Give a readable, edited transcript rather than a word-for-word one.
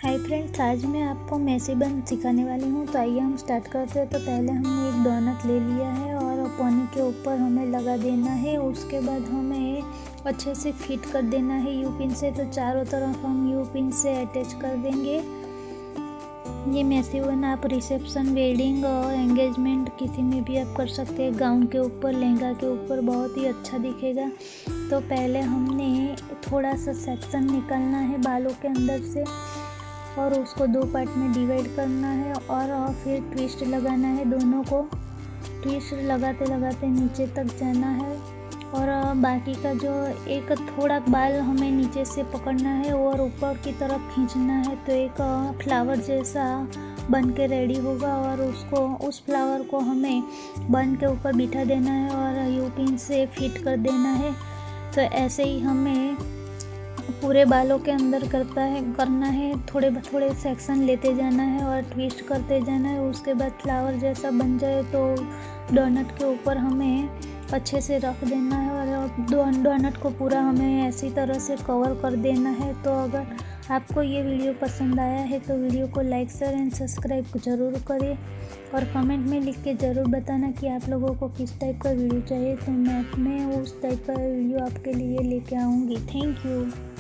Hi friends, आज मैं आपको मैसी बन सिखाने वाली हूँ। तो आइए हम स्टार्ट करते हैं। तो पहले हमने एक डोनट ले लिया है और पन्नी के ऊपर हमें लगा देना है। उसके बाद हमें अच्छे से फिट कर देना है यू पिन से। तो चारों तरफ हम यू पिन से अटैच कर देंगे। ये मैसी बन आप रिसेप्शन, वेडिंग और एंगेजमेंट किसी में भी आप कर सकते हैं। गाउन के ऊपर, लहंगा के ऊपर बहुत ही अच्छा दिखेगा। तो पहले हमने थोड़ा सा सेक्शन निकालना है बालों के अंदर से और उसको दो पार्ट में डिवाइड करना है और फिर ट्विस्ट लगाना है। दोनों को ट्विस्ट लगाते लगाते नीचे तक जाना है और बाकी का जो एक थोड़ा बाल हमें नीचे से पकड़ना है और ऊपर की तरफ खींचना है। तो एक फ्लावर जैसा बन के रेडी होगा और उस फ्लावर को हमें बन के ऊपर बिठा देना है और यू पिन से फिट कर देना है। तो ऐसे ही हमें पूरे बालों के अंदर करना है। थोड़े थोड़े सेक्शन लेते जाना है और ट्विस्ट करते जाना है। उसके बाद फ्लावर जैसा बन जाए तो डोनट के ऊपर हमें अच्छे से रख देना है और डोनट को पूरा हमें ऐसी तरह से कवर कर देना है। तो अगर आपको ये वीडियो पसंद आया है तो वीडियो को लाइक, शेयर एंड सब्सक्राइब ज़रूर करें और कमेंट में लिख के ज़रूर बताना कि आप लोगों को किस टाइप का वीडियो चाहिए। तो मैं उस टाइप का वीडियो आपके लिए लेके आऊँगी। Thank you.